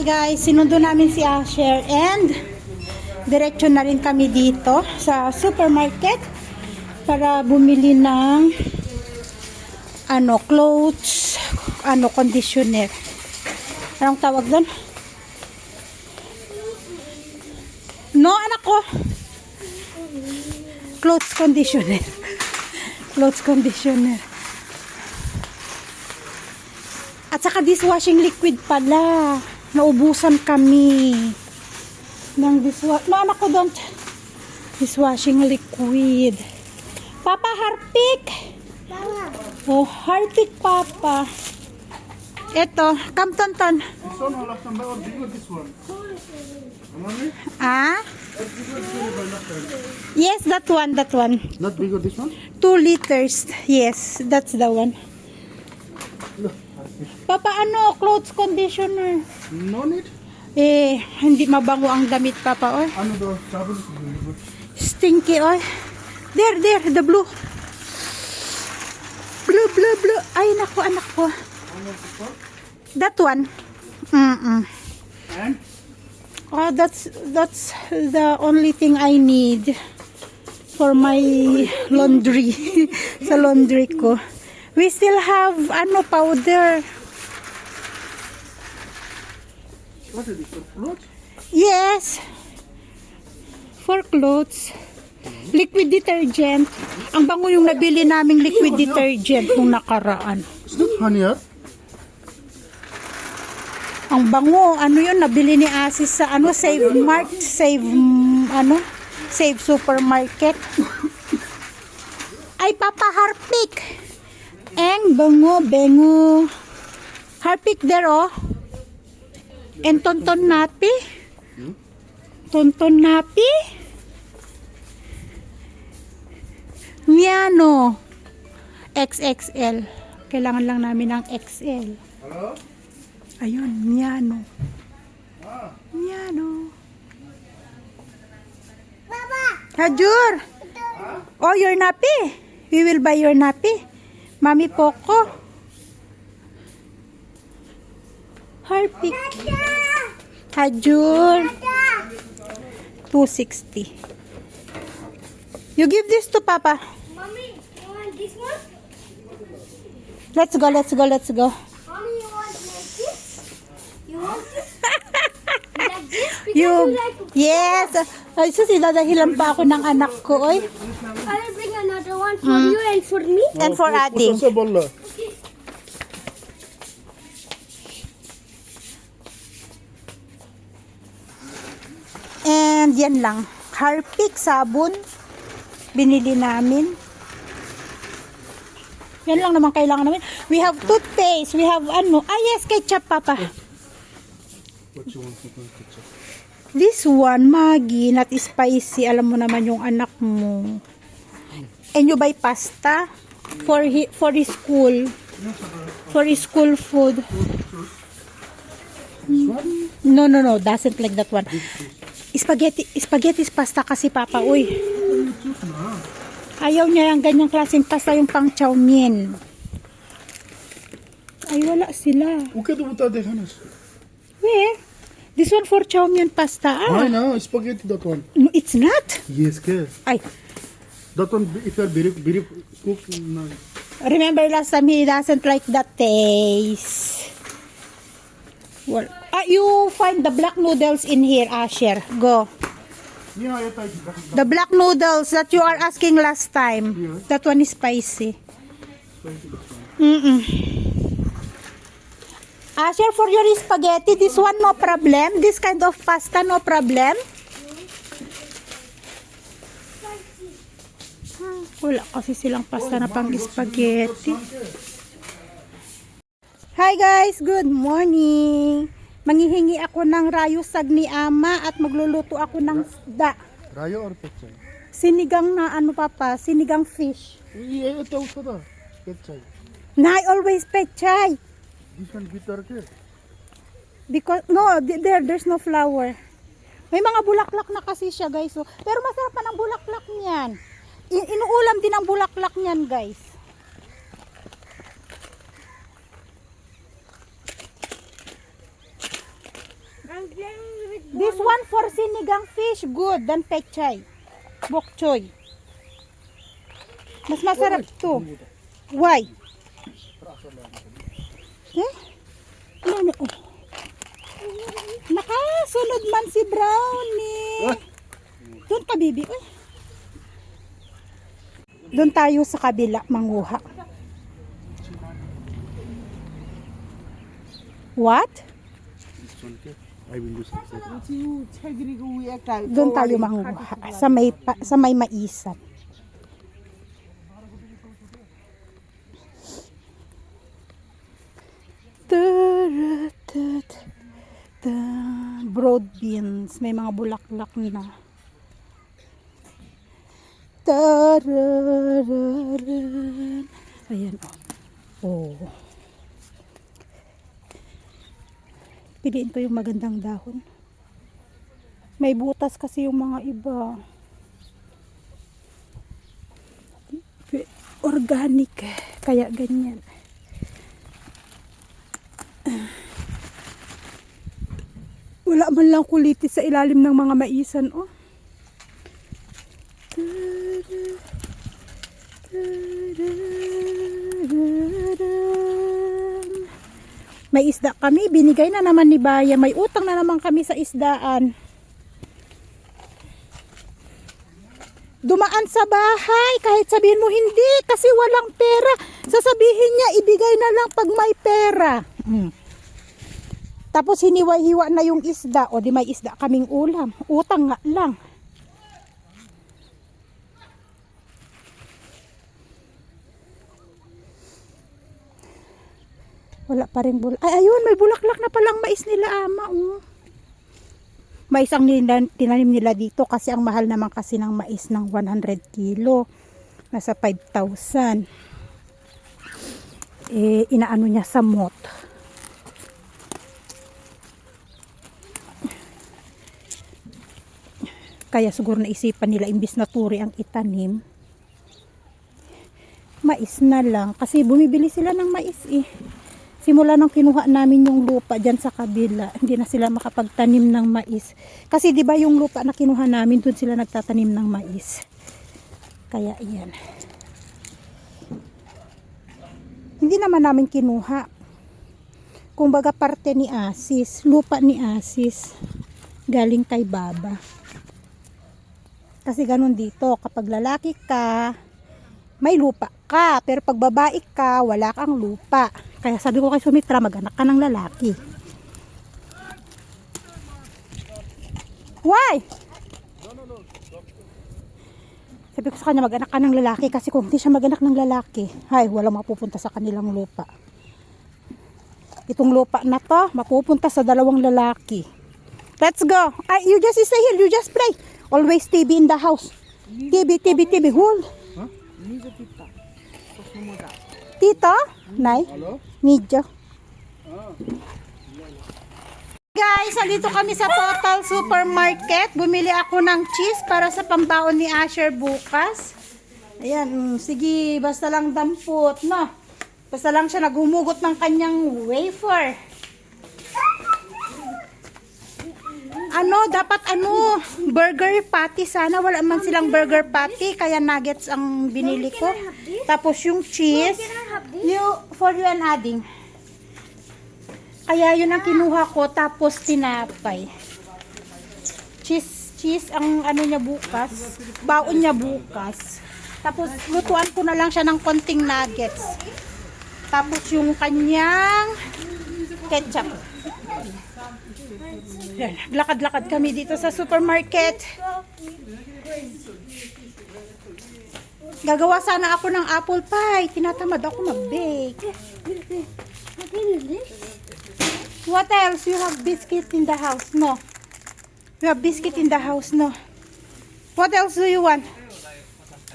Hi guys, sinundo namin si Asher and diretso na rin kami dito sa supermarket para bumili ng clothes, conditioner. Anong tawag doon? No, anak ko. Clothes conditioner. Clothes conditioner. At saka dishwashing liquid pala. Naubusan kami ng dishwashing. No, anak ko, don't. Dishwashing liquid. Papa, Harpic. Oh, Harpic, Papa. Ito, come, Tonton. This one or last number or bigger this one? Ah? Yes, that one, that one. Not bigger this one? 2 liters. Yes, that's the one. Papa, clothes conditioner. No need. Hindi mabango ang damit, Papa, oy. Ano the sabon is very good. Stinky, oy. There, the blue. Blue. Ay, nako, anak ko. That one. And? Oh, that's the only thing I need for my laundry. Sa laundry ko. We still have powder. What is this? For clothes? Yes. For clothes. Liquid detergent. Ang bango yung nabili naming liquid detergent nung nakaraan. It's not honey, huh? Ang bango, yun, nabili ni Asis sa Save Mart, Save Supermarket. Ay, Papa, Harpic. Eng, bengo. Harpic there, oh. And Tonton Napi. Tonton Napi. Miano. XXL. Kailangan lang namin ng XL. Hello? Ayun, Miano. Miano. Baba! Hajur. Oh, your napi. We will buy your napi. Mami Poco. Harpic. Hajur. 260. You give this to Papa. Mommy, you want this one? Let's go. Mommy, you want like this? You want this? Like this? Because you like to... Yes. Ay, dadahilan pa ako ng anak ko, oy. I will bring another one for you and for me. And for Adi. What's bolla? And yan lang. Harpic, sabon. Binili namin. Yan lang naman kailangan namin. We have toothpaste. We have yes, ketchup, Papa. What you want to put ketchup? This one, Maggi, not spicy. Alam mo naman yung anak mo. And you buy pasta for his school. For his school food. This one? No. Doesn't like that one. Spaghetti pasta kasi, Papa. Uy. Ayaw niya yung ganyang klaseng pasta, yung pang chow mein. Ay, wala sila. Okay, do buta dekhanas. Where? This one for chow mein pasta. Why no? Spaghetti that one. No, it's not. Yes, ke. Ay, That one if you are very cook no. remember last time he doesn't like that taste. Well, you find the black noodles in here, Asher. Go. Yeah, I type The black noodles that you are asking last time. Yes. That one is spicy. Asher, for your spaghetti, this one no problem. This kind of pasta no problem. Wala kasi silang pasta na pang spaghetti. Hi guys, good morning. Manghihingi ako ng rayusag ni Ama at magluluto ako ng isda. Rayo or pechay? Sinigang na Papa, sinigang fish. Yeah, ito usada. Pechay. I always pechay. This one bitter ke? Because, there's no flour. May mga bulaklak na kasi siya, guys. So, pero masarap pa ng bulaklak niyan. Inuulam din ang bulaklak niyan, guys. This one for sinigang fish, good than pechay. Bok choy. Mas masarap to. Why? Eh? Ano? Oh. Nakasunod man si Brownie. Doon ka, baby. Uy. Doon tayo sa kabila, manguha. What? I will use it. Doon tayo manguha. Sa may maisan. Broad beans. May mga bulaklak na. Tarararan. Ayan oh. Oh. Piliin ko yung magandang dahon. May butas kasi yung mga iba. Organic. Kaya ganyan. Wala man lang kulitis sa ilalim ng mga maisan. Oh. May isda kami, binigay na naman ni Baya. May utang na naman kami sa isdaan. Dumaan sa bahay, kahit sabihin mo hindi, kasi walang pera. Sasabihin niya, ibigay na lang pag may pera. Tapos hiniwa-hiwa na yung isda. O di may isda kaming ulam. Utang nga lang. Wala pa rin bulak. Ay, ayun, may bulaklak na palang mais nila, ama. Oh. Mais ang tinanim nila dito kasi ang mahal naman kasi ng mais ng 100 kilo. Nasa 5,000. Inaano niya sa mot. Kaya siguro naisipan nila imbis na turi ang itanim. Mais na lang. Kasi bumibili sila ng mais eh. Simula nang kinuha namin yung lupa dyan sa kabila, hindi na sila makapagtanim ng mais. Kasi di ba yung lupa na kinuha namin, doon sila nagtatanim ng mais. Kaya iyan. Hindi naman namin kinuha. Kung baga parte ni Asis, lupa ni Asis, galing kay Baba. Kasi ganun dito, kapag lalaki ka, may lupa ka. Pero pag babae ka, wala kang lupa. Kaya sabi ko kay Sumitra, mag-anak ka ng lalaki. Why? Sabi ko sa kanya, mag-anak ka ng lalaki. Kasi kung hindi siya mag-anak ng lalaki, ay, walang mapupunta sa kanilang lupa. Itong lupa na to, mapupunta sa dalawang lalaki. Let's go. Ay, you just stay here. You just play. Always TV in the house. TV. Hold. Huh? Tito? Nay? Hello? Medyo. Guys, andito kami sa Total Supermarket. Bumili ako ng cheese para sa pambaon ni Asher bukas. Ayan, sige, basta lang dampot, no? Basta lang siya naghumugot ng kanyang wafer. Dapat burger patty sana. Wala man silang burger patty, kaya nuggets ang binili ko. Tapos yung cheese, for you and adding. Kaya yun ang kinuha ko, tapos tinapay. Cheese ang niya bukas, baon niya bukas. Tapos lutuan ko na lang siya ng konting nuggets. Tapos yung kanyang ketchup. Yan, lakad-lakad kami dito sa supermarket. Gagawa sana ako ng apple pie. Tinatamad ako mag-bake. What else? You have biscuit in the house? No. You have biscuit in the house? No. What else do you want?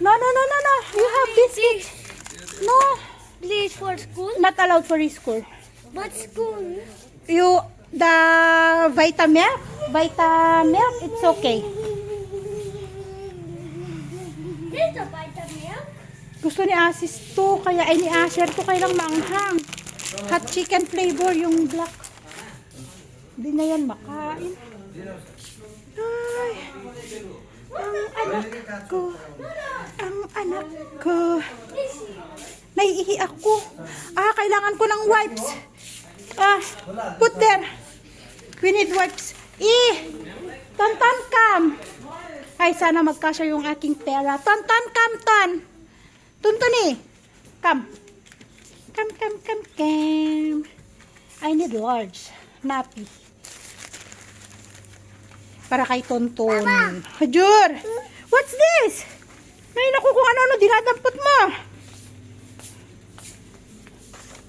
No. You have biscuit. No. Please for school. Not allowed for school. But school. The Vitamilk, it's okay. This is a vitamin. Gusto ni Asis to, kaya ay ni Asher to, kaya lang maanghang. Hot chicken flavor yung black. Hindi na yan makain. Ay, ang anak ko. Naiihi ako. Kailangan ko ng wipes. Put there. We need wipes. Tonton, come. Ay, sana magkasya yung aking pera. Tonton, come, Ton. Tuntuni. Come. Come. I need large. Nappy. Para kay Tonton. Hajur. What's this? Ay, naku, kung ano-ano dinadampot mo.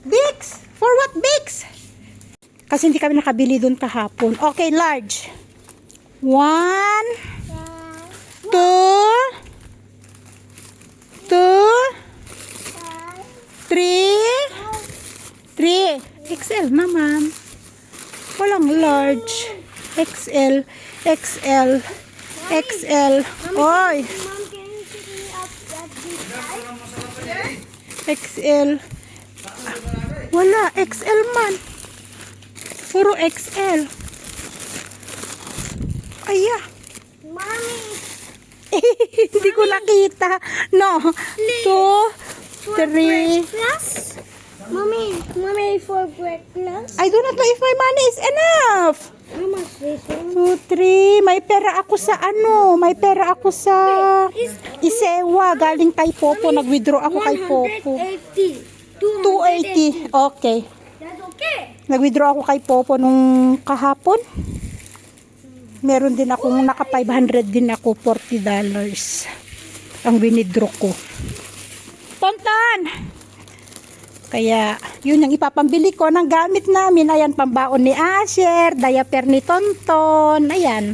Bix. For what Bix? Kasi hindi kami nakabili doon kahapon. Okay, large. 1, 2, 3. XL naman. Walang large. XL. Oy. Mom, can you pick me up at this side? XL. Wala. XL man. Puro XL. Aya. Mommy, Hindi ko nakita. No. 2, 3. plus? Mommy, for breakfast? I do not know if my money is enough. How much this one? 2, 3. May pera ako sa May pera ako sa Isewa. Galing kay Popo. Nag-withdraw ako kay Popo. 280. 280. Okay. That's okay. Nag-withdraw ako kay Popo nung kahapon. Meron din akong naka 500 din ako. $40 ang withdraw ko. Tonton! Kaya, yun yung ipapambili ko ng gamit namin. Ayan, pambaon ni Asher, diaper ni Tonton. Ayan.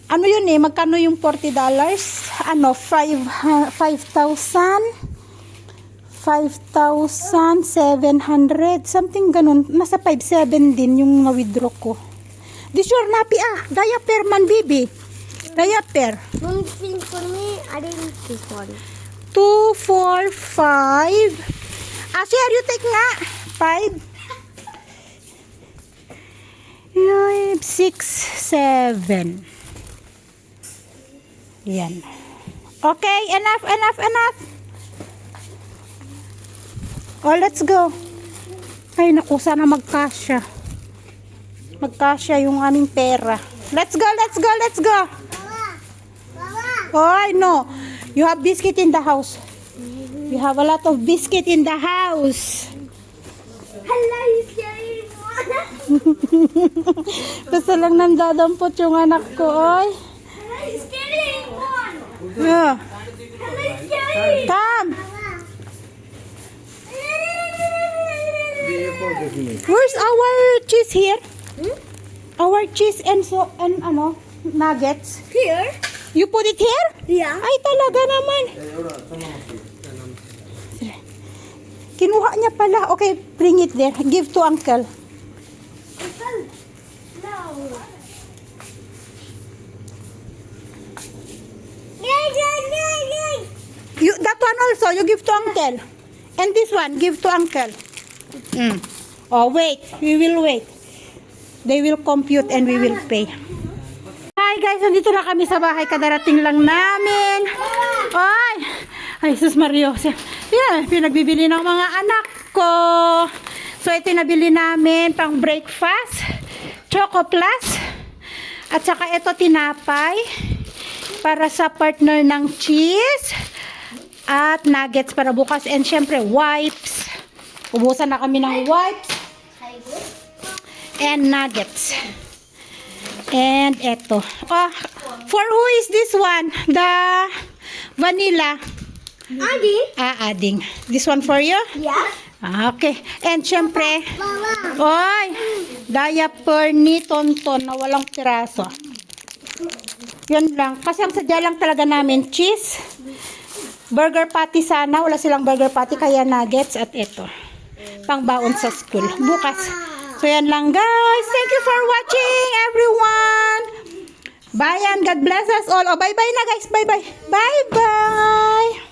Ano yun magkano yung $40? 5,700. Something ganun. Nasa 5,700 din yung na-withdraw ko. This your nappy diaper man, baby. Diaper. One thing for me, I didn't this one. 2, 4, 5. Asher, you take nga. 5. 6, 7. Yan. Okay, enough. Oh, let's go. Ay, naku, sana magkasya. Magkasya yung aming pera. Let's go. Oh, no. You have biscuit in the house. We have a lot of biscuit in the house. Hello, you scary one. Gusto lang nandadampot yung anak ko, oy. Hello, you scary one. Yeah. Hello, you scary. Come. Where's our cheese here? Our cheese and nuggets. Here? You put it here? Yeah. Ay, talaga naman. Kinuha niya pala. Okay, bring it there. Give to uncle. No. That one also, you give to uncle. And this one, give to uncle. Oh, wait. We will wait. They will compute and we will pay. Hi guys, nandito na kami sa bahay. Kadarating lang namin. Ay, Jesus Mario. Yan, pinagbibili ng mga anak ko. So, ito yung nabili namin pang breakfast. Choco Plus. At saka ito tinapay. Para sa partner ng cheese. At nuggets para bukas. And syempre, wipes. Ubusan na kami ng wipes. And nuggets. And eto. Oh, for who is this one? The vanilla. Adi? Ading. This one for you? Yeah. Okay. And syempre, Mama. oy, diaper ni Tonton na walang piraso. Yan lang. Kasi ang sadya lang talaga namin, cheese. Burger patty sana. Wala silang burger patty, kaya nuggets at ito. Pangbaon sa school. Bukas. So yan lang guys. Thank you for watching everyone. Bye and God bless us all. Oh, bye-bye na guys. Bye-bye. Bye-bye.